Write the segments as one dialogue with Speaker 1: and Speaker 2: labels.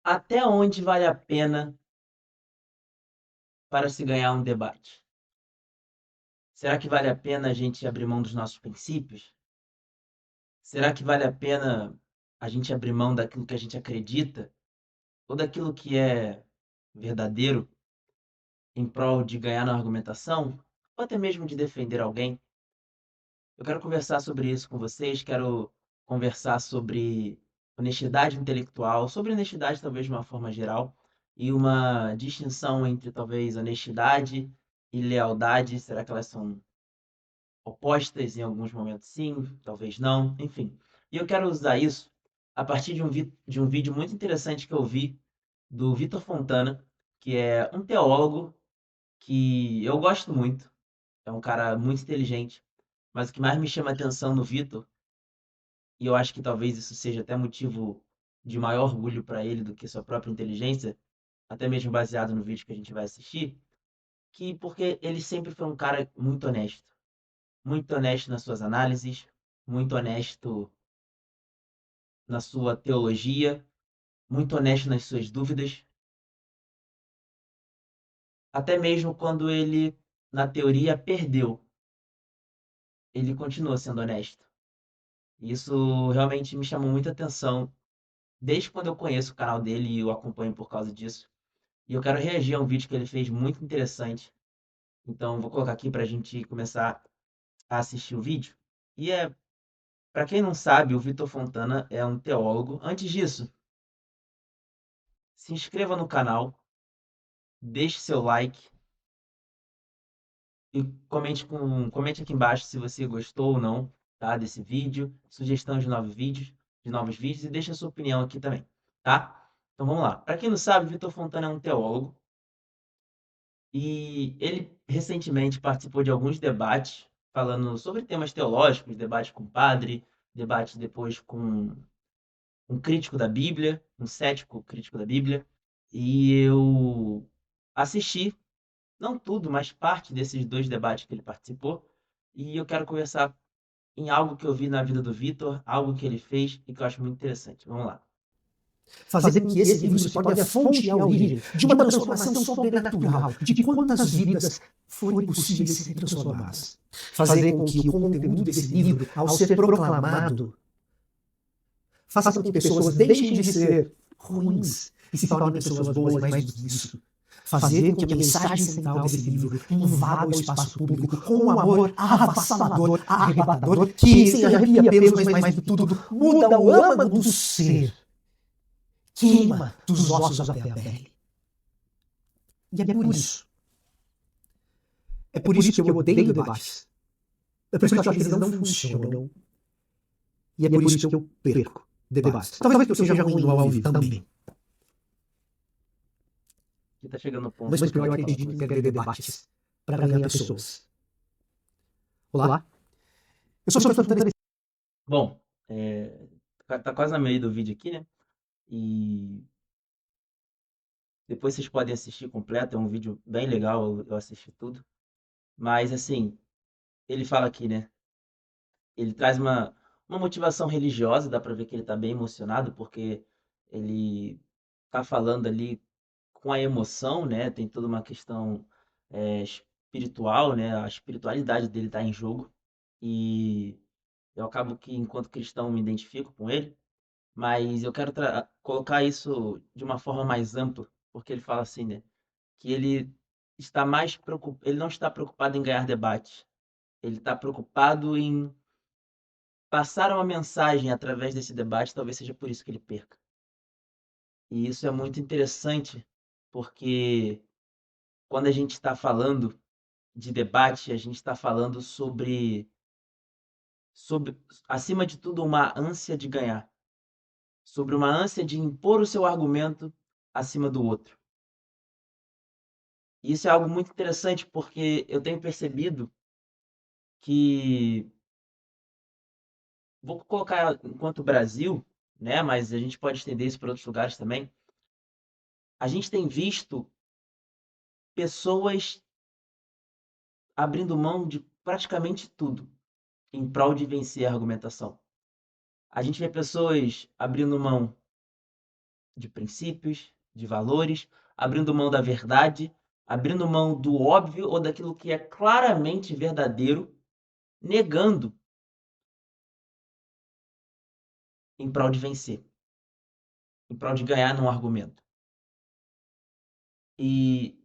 Speaker 1: Até onde vale a pena para se ganhar um debate? Será que vale a pena a gente abrir mão dos nossos princípios? Será que vale a pena a gente abrir mão daquilo que a gente acredita ou daquilo que é verdadeiro em prol de ganhar na argumentação ou até mesmo de defender alguém? Eu quero conversar sobre isso com vocês, quero conversar sobre honestidade intelectual, sobre honestidade talvez de uma forma geral, e uma distinção entre talvez honestidade e lealdade. Será que elas são opostas em alguns momentos? Sim, talvez não, enfim. E eu quero usar isso a partir de um vídeo muito interessante que eu vi do Vitor Fontana, que é um teólogo que eu gosto muito, é um cara muito inteligente, mas o que mais me chama a atenção no Vitor, e eu acho que talvez isso seja até motivo de maior orgulho para ele do que sua própria inteligência, até mesmo baseado no vídeo que a gente vai assistir, que porque ele sempre foi um cara muito honesto nas suas análises, muito honesto na sua teologia, muito honesto nas suas dúvidas, até mesmo quando ele, na teoria, perdeu, ele continua sendo honesto. Isso realmente me chamou muita atenção desde quando eu conheço o canal dele e o acompanho por causa disso. E eu quero reagir a um vídeo que ele fez muito interessante. Então, vou colocar aqui para a gente começar a assistir o vídeo. E para quem não sabe, o Vitor Fontana é um teólogo. Antes disso, se inscreva no canal, deixe seu like e comente aqui embaixo se você gostou ou não, tá, desse vídeo, sugestão de novos vídeos e deixe a sua opinião aqui também, tá? Então vamos lá. Para quem não sabe, Vitor Fontana é um teólogo e ele recentemente participou de alguns debates falando sobre temas teológicos, debate com padre, debate depois com um crítico da Bíblia, um cético crítico da Bíblia, e eu assisti, não tudo, mas parte desses dois debates que ele participou, e eu quero conversar em algo que eu vi na vida do Vitor, algo que ele fez e que eu acho muito interessante. Vamos lá.
Speaker 2: Fazer com que esse livro se torne a fonte e a origem de uma transformação sobrenatural, de quantas vidas forem possíveis serem transformadas. Fazer com que o conteúdo desse livro, ao ser proclamado, faça com que pessoas deixem de ser ruins e se tornem pessoas boas, e mais do que isso. Fazer com que a mensagem central desse livro invada o espaço público com um amor avassalador, arrebatador, que, sem arrepia pelos, mas mais do que tudo, muda o âmago do ser. Queima dos ossos até a pele. E é por isso. É por isso que eu odeio debates. É por isso que eu acho que eles não funcionam. E é por isso que eu perco debates. Talvez porque eu seja ruim no ao vivo também.
Speaker 1: Aqui tá chegando o ponto.
Speaker 2: Mas porque eu acredito em perder debates para ganhar pessoas. Olá. Eu sou o Sr. Fontana.
Speaker 1: Bom, tá quase no meio do vídeo aqui, né? E depois vocês podem assistir completo, é um vídeo bem legal, eu assisti tudo. Mas assim, ele fala aqui, né? Ele traz uma motivação religiosa, dá para ver que ele está bem emocionado, porque ele está falando ali com a emoção, né? Tem toda uma questão espiritual, né? A espiritualidade dele está em jogo. E eu acabo que, enquanto cristão, me identifico com ele, mas eu quero colocar isso de uma forma mais ampla, porque ele fala assim, né? Que ele está mais preocupado, ele não está preocupado em ganhar debate, ele está preocupado em passar uma mensagem através desse debate, talvez seja por isso que ele perca. E isso é muito interessante, porque quando a gente está falando de debate, a gente está falando sobre, acima de tudo, uma ânsia de ganhar, sobre uma ânsia de impor o seu argumento acima do outro. E isso é algo muito interessante, porque eu tenho percebido que, vou colocar enquanto Brasil, né, mas a gente pode estender isso para outros lugares também, a gente tem visto pessoas abrindo mão de praticamente tudo em prol de vencer a argumentação. A gente vê pessoas abrindo mão de princípios, de valores, abrindo mão da verdade, abrindo mão do óbvio ou daquilo que é claramente verdadeiro, negando em prol de vencer, em prol de ganhar num argumento. E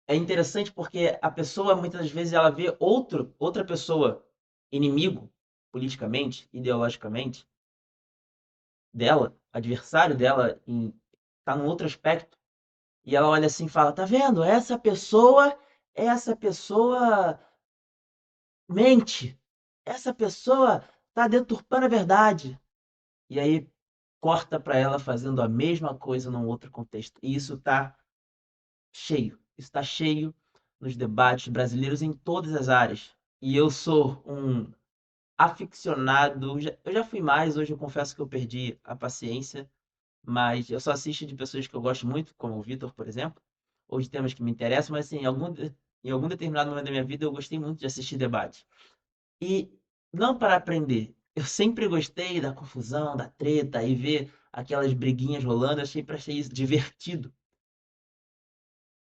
Speaker 1: é interessante porque a pessoa muitas vezes ela vê outra pessoa inimigo politicamente, ideologicamente dela, adversário dela tá num outro aspecto, e ela olha assim e fala: "Tá vendo? Essa pessoa mente. Essa pessoa tá deturpando a verdade". E aí corta para ela fazendo a mesma coisa num outro contexto. E isso tá cheio. Isso tá cheio nos debates brasileiros em todas as áreas. E eu sou um aficionado, eu já fui mais, hoje eu confesso que eu perdi a paciência, mas eu só assisto de pessoas que eu gosto muito, como o Vitor, por exemplo, ou de temas que me interessam, mas assim, em algum determinado momento da minha vida eu gostei muito de assistir debate. E não para aprender. Eu sempre gostei da confusão, da treta e ver aquelas briguinhas rolando, achei isso divertido.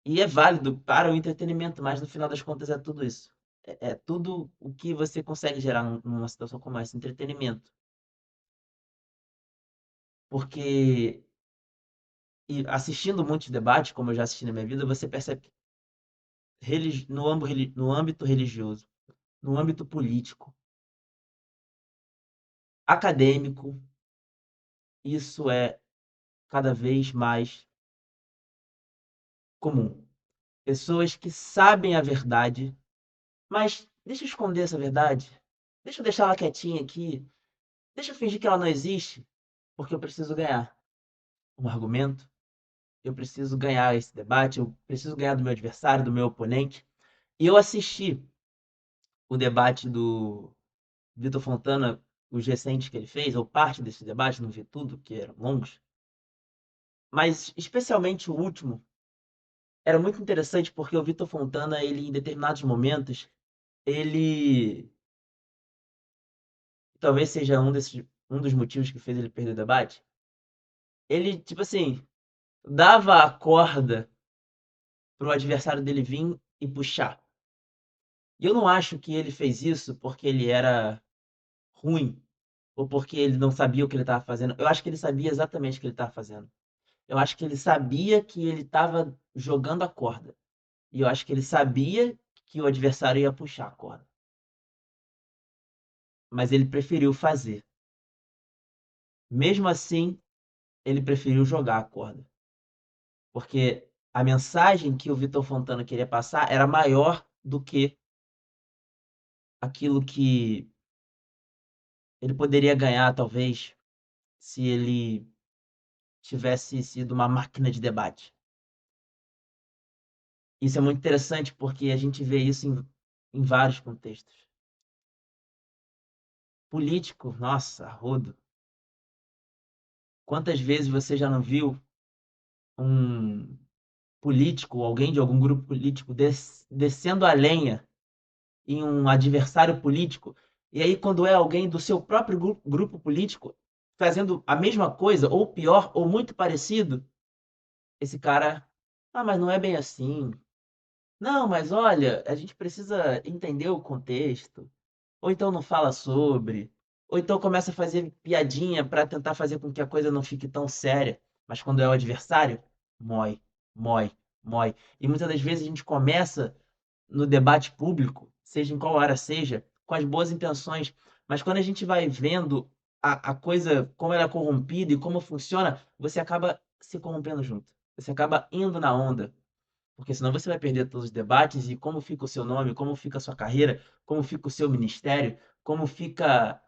Speaker 1: E é válido para o entretenimento, mas no final das contas é tudo isso. É tudo o que você consegue gerar numa situação como essa, entretenimento. Porque e assistindo muitos debates, como eu já assisti na minha vida, você percebe que no âmbito religioso, no âmbito político, acadêmico, isso é cada vez mais comum. Pessoas que sabem a verdade, mas deixa eu esconder essa verdade. Deixa eu deixar ela quietinha aqui. Deixa eu fingir que ela não existe, porque eu preciso ganhar um argumento. Eu preciso ganhar esse debate, eu preciso ganhar do meu adversário, do meu oponente. E eu assisti o debate do Vitor Fontana, os recentes que ele fez, ou parte desse debate, não vi tudo, que eram longos. Mas especialmente o último, era muito interessante porque o Vitor Fontana, ele em determinados momentos, ele talvez seja um dos motivos que fez ele perder o debate. Ele, tipo assim, dava a corda pro adversário dele vir e puxar. E eu não acho que ele fez isso porque ele era ruim ou porque ele não sabia o que ele estava fazendo. Eu acho que ele sabia exatamente o que ele estava fazendo. Eu acho que ele sabia que ele estava jogando a corda. E eu acho que ele sabia que o adversário ia puxar a corda. Mas ele preferiu fazer. Mesmo assim, ele preferiu jogar a corda. Porque a mensagem que o Vitor Fontana queria passar era maior do que aquilo que ele poderia ganhar, talvez, se ele tivesse sido uma máquina de debate. Isso é muito interessante porque a gente vê isso em vários contextos. Político, nossa, rodo. Quantas vezes você já não viu um político, alguém de algum grupo político descendo a lenha em um adversário político, e aí quando é alguém do seu próprio grupo político fazendo a mesma coisa, ou pior, ou muito parecido, esse cara, ah, mas não é bem assim. Não, mas olha, a gente precisa entender o contexto. Ou então não fala sobre, ou então começa a fazer piadinha para tentar fazer com que a coisa não fique tão séria. Mas quando é o adversário, mói, mói, mói. E muitas das vezes a gente começa no debate público, seja em qual área seja, com as boas intenções, mas quando a gente vai vendo a coisa, como ela é corrompida e como funciona, você acaba se corrompendo junto. Você acaba indo na onda. Porque senão você vai perder todos os debates e como fica o seu nome, como fica a sua carreira, como fica o seu ministério, como fica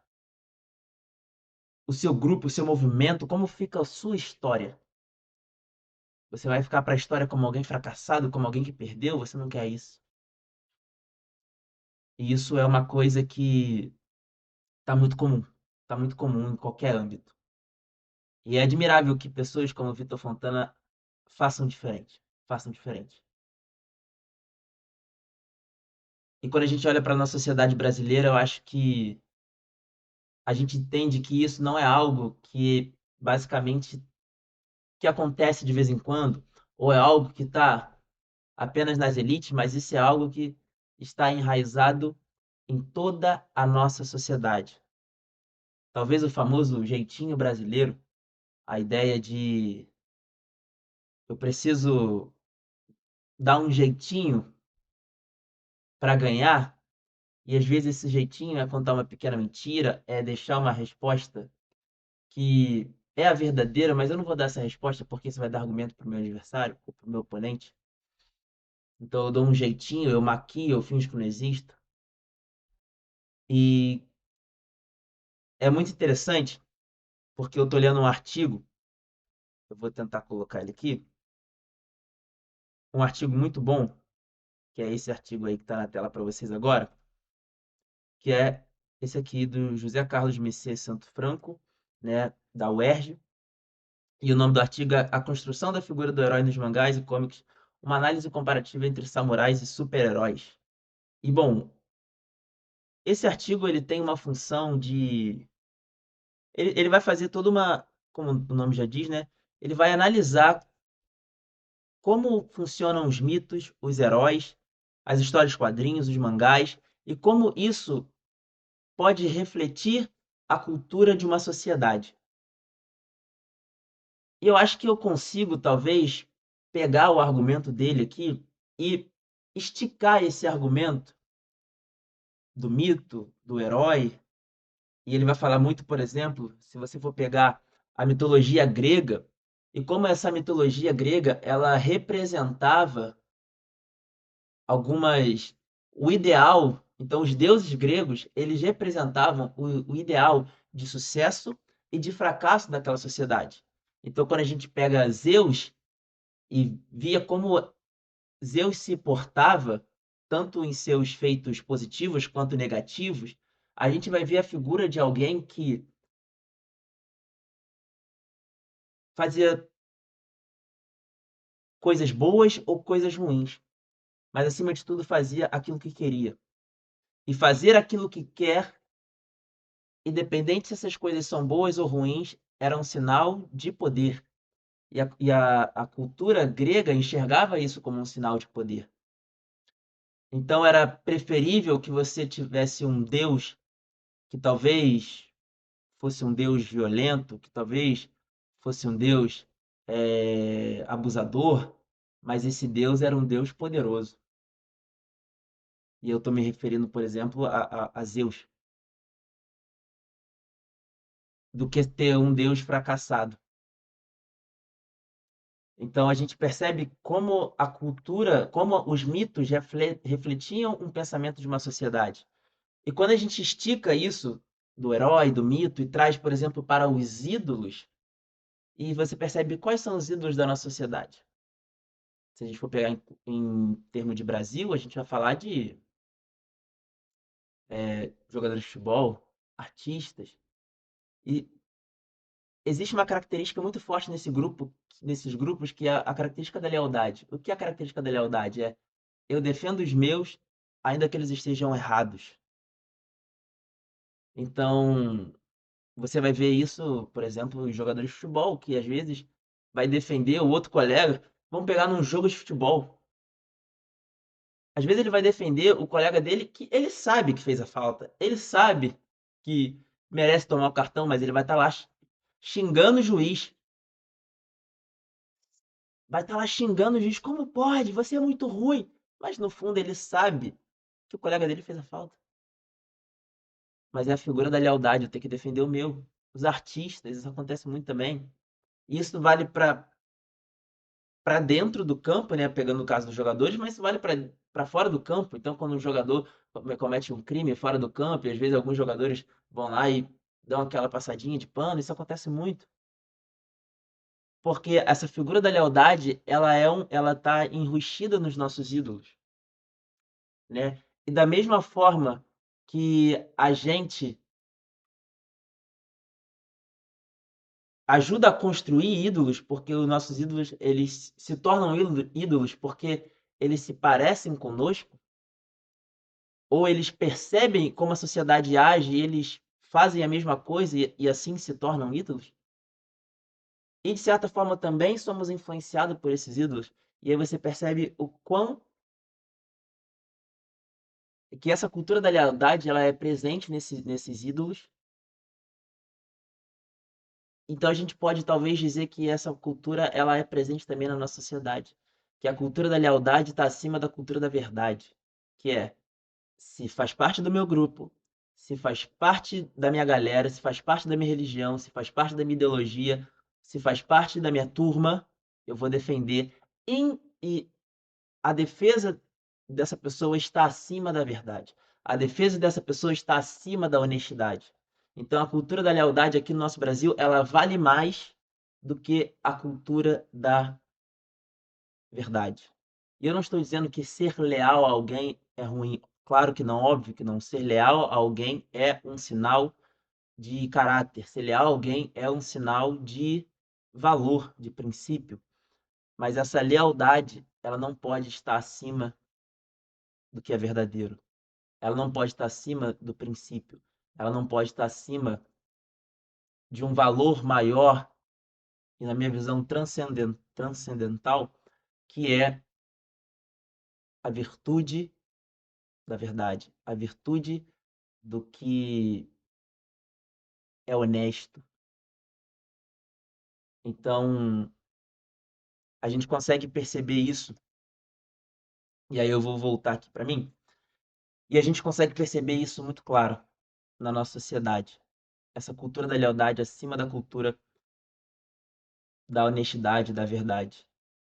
Speaker 1: o seu grupo, o seu movimento, como fica a sua história. Você vai ficar para a história como alguém fracassado, como alguém que perdeu, você não quer isso. E isso é uma coisa que está muito comum. Está muito comum em qualquer âmbito. E é admirável que pessoas como o Vitor Fontana façam diferente. Façam diferente. E quando a gente olha para a nossa sociedade brasileira, eu acho que a gente entende que isso não é algo que basicamente que acontece de vez em quando, ou é algo que está apenas nas elites, mas isso é algo que está enraizado em toda a nossa sociedade. Talvez o famoso jeitinho brasileiro, a ideia de eu preciso dar um jeitinho para ganhar, e às vezes esse jeitinho é contar uma pequena mentira, é deixar uma resposta que é a verdadeira, mas eu não vou dar essa resposta porque isso vai dar argumento para o meu adversário ou para o meu oponente. Então eu dou um jeitinho, eu maquio, eu finjo que não existo. E é muito interessante porque eu estou lendo um artigo, eu vou tentar colocar ele aqui, um artigo muito bom, que é esse artigo aí que está na tela para vocês agora, que é esse aqui do José Carlos Messias Santo Franco, né, da UERJ, e o nome do artigo é A Construção da Figura do Herói nos Mangás e Comics, uma análise comparativa entre samurais e super-heróis. E, bom, esse artigo ele tem uma função de... Ele vai fazer toda uma... Como o nome já diz, né? Ele vai analisar como funcionam os mitos, os heróis, as histórias quadrinhos, os mangás, e como isso pode refletir a cultura de uma sociedade. E eu acho que eu consigo, talvez, pegar o argumento dele aqui e esticar esse argumento do mito, do herói. E ele vai falar muito, por exemplo, se você for pegar a mitologia grega, e como essa mitologia grega, ela representava algumas o ideal. Então, os deuses gregos, eles representavam o ideal de sucesso e de fracasso daquela sociedade. Então, quando a gente pega Zeus e via como Zeus se portava, tanto em seus feitos positivos quanto negativos, a gente vai ver a figura de alguém que fazia coisas boas ou coisas ruins, mas acima de tudo fazia aquilo que queria. E fazer aquilo que quer, independente se essas coisas são boas ou ruins, era um sinal de poder. E a cultura grega enxergava isso como um sinal de poder. Então era preferível que você tivesse um deus que talvez fosse um deus violento, que talvez fosse um deus abusador, mas esse deus era um deus poderoso. E eu estou me referindo, por exemplo, a Zeus, do que ter um deus fracassado. Então a gente percebe como a cultura, como os mitos refletiam um pensamento de uma sociedade. E quando a gente estica isso do herói, do mito, e traz, por exemplo, para os ídolos, e você percebe quais são os ídolos da nossa sociedade. Se a gente for pegar em termos de Brasil, a gente vai falar de jogadores de futebol, artistas. E existe uma característica muito forte nesses grupos, que é a característica da lealdade. O que é a característica da lealdade? É eu defendo os meus, ainda que eles estejam errados. Então, você vai ver isso, por exemplo, em jogadores de futebol, que às vezes vai defender o outro colega. Vamos pegar num jogo de futebol. Às vezes ele vai defender o colega dele que ele sabe que fez a falta. Ele sabe que merece tomar o cartão, mas ele vai estar lá xingando o juiz. Vai estar lá xingando o juiz. Como pode? Você é muito ruim. Mas no fundo ele sabe que o colega dele fez a falta. Mas é a figura da lealdade, eu tenho que defender o meu. Os artistas, isso acontece muito também. E isso vale para dentro do campo, né? Pegando o caso dos jogadores, mas isso vale para fora do campo. Então, quando um jogador comete um crime fora do campo, e às vezes alguns jogadores vão lá e dão aquela passadinha de pano, isso acontece muito. Porque essa figura da lealdade, ela tá enrustida nos nossos ídolos, né? E da mesma forma que a gente ajuda a construir ídolos, porque os nossos ídolos, eles se tornam ídolos porque eles se parecem conosco, ou eles percebem como a sociedade age e eles fazem a mesma coisa e assim se tornam ídolos. E de certa forma também somos influenciados por esses ídolos. E aí você percebe o quão que essa cultura da lealdade ela é presente nesses ídolos. Então a gente pode talvez dizer que essa cultura ela é presente também na nossa sociedade, que a cultura da lealdade está acima da cultura da verdade, que é se faz parte do meu grupo, se faz parte da minha galera, se faz parte da minha religião, se faz parte da minha ideologia, se faz parte da minha turma, eu vou defender. E a defesa dessa pessoa está acima da verdade. A defesa dessa pessoa está acima da honestidade. Então, a cultura da lealdade aqui no nosso Brasil, ela vale mais do que a cultura da verdade. E eu não estou dizendo que ser leal a alguém é ruim. Claro que não, óbvio que não. Ser leal a alguém é um sinal de caráter. Ser leal a alguém é um sinal de valor, de princípio. Mas essa lealdade, ela não pode estar acima do que é verdadeiro. Ela não pode estar acima do princípio. Ela não pode estar acima de um valor maior e, na minha visão, transcendental, que é a virtude da verdade, a virtude do que é honesto. Então, a gente consegue perceber isso, e aí eu vou voltar aqui para mim, e a gente consegue perceber isso muito claro na nossa sociedade. Essa cultura da lealdade acima da cultura da honestidade, da verdade.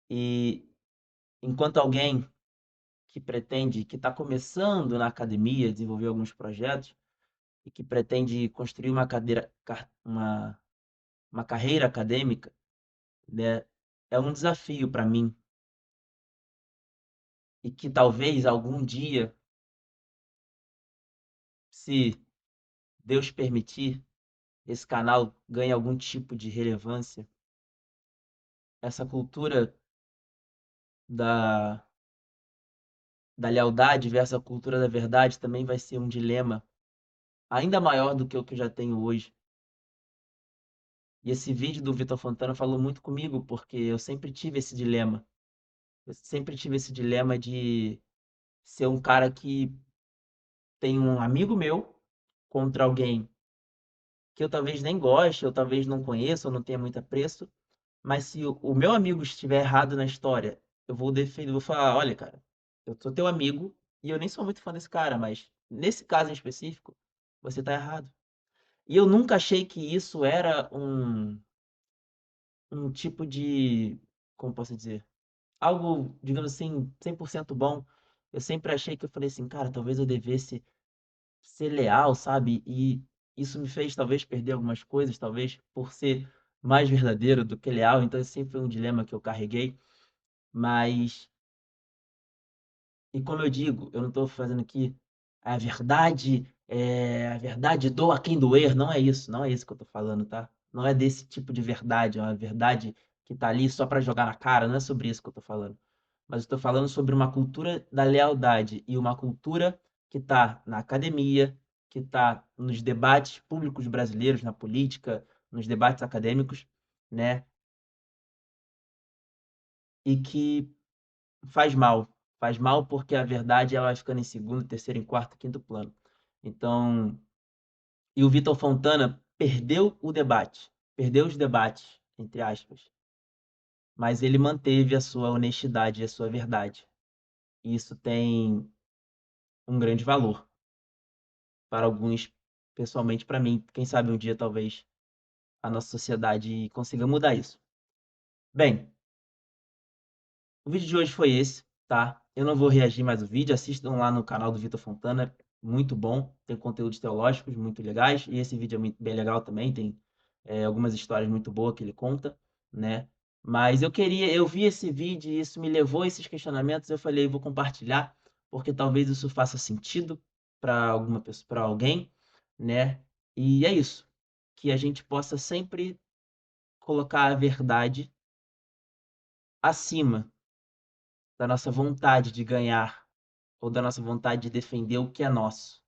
Speaker 1: E enquanto alguém que pretende, que está começando na academia, desenvolver alguns projetos, e que pretende construir uma carreira acadêmica, né, é um desafio para mim. E que talvez algum dia, se Deus permitir, esse canal ganhe algum tipo de relevância. Essa cultura da, da lealdade versus a cultura da verdade também vai ser um dilema ainda maior do que o que eu já tenho hoje. E esse vídeo do Vitor Fontana falou muito comigo, porque eu sempre tive esse dilema. Eu sempre tive esse dilema de ser um cara que tem um amigo meu contra alguém que eu talvez nem goste, ou talvez não conheça, ou não tenha muito apreço, mas se o meu amigo estiver errado na história, eu vou defender, vou falar, olha, cara, eu sou teu amigo e eu nem sou muito fã desse cara, mas nesse caso em específico, você tá errado. E eu nunca achei que isso era um tipo de, como posso dizer, algo, digamos assim, 100% bom. Eu sempre achei que eu falei assim, cara, talvez eu devesse ser leal, sabe? E isso me fez talvez perder algumas coisas, talvez por ser mais verdadeiro do que leal. Então, esse sempre foi um dilema que eu carreguei. Mas, e como eu digo, eu não estou fazendo aqui a verdade doa quem doer. Não é isso, não é isso que eu estou falando, tá? Não é desse tipo de verdade, é uma verdade que tá ali só para jogar na cara. Não é sobre isso que eu estou falando. Mas eu estou falando sobre uma cultura da lealdade e uma cultura que está na academia, que está nos debates públicos brasileiros, na política, nos debates acadêmicos, né? E que faz mal. Faz mal porque a verdade ela vai ficando em segundo, terceiro, em quarto, quinto plano. Então, e o Vitor Fontana perdeu o debate, perdeu os debates, entre aspas, mas ele manteve a sua honestidade e a sua verdade. E isso tem um grande valor para alguns, pessoalmente para mim. Quem sabe um dia talvez a nossa sociedade consiga mudar isso. Bem, o vídeo de hoje foi esse, tá? Eu não vou reagir mais ao vídeo, assistam lá no canal do Vitor Fontana, muito bom, tem conteúdos teológicos muito legais, e esse vídeo é bem legal também, tem algumas histórias muito boas que ele conta, né? Mas eu vi esse vídeo e isso me levou a esses questionamentos, eu falei, vou compartilhar, porque talvez isso faça sentido para alguma pessoa, para alguém, né? E é isso, que a gente possa sempre colocar a verdade acima da nossa vontade de ganhar ou da nossa vontade de defender o que é nosso.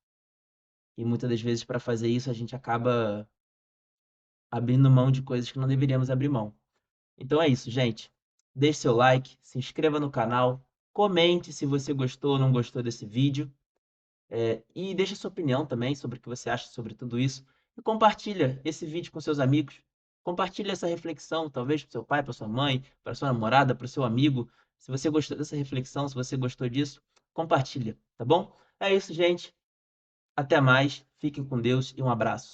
Speaker 1: E muitas das vezes, para fazer isso, a gente acaba abrindo mão de coisas que não deveríamos abrir mão. Então é isso, gente. Deixe seu like, se inscreva no canal, comente se você gostou ou não gostou desse vídeo, e deixe sua opinião também sobre o que você acha sobre tudo isso. E compartilha esse vídeo com seus amigos. Compartilha essa reflexão, talvez para seu pai, para sua mãe, para sua namorada, para o seu amigo. Se você gostou dessa reflexão, se você gostou disso, compartilha, tá bom? É isso, gente. Até mais. Fiquem com Deus e um abraço.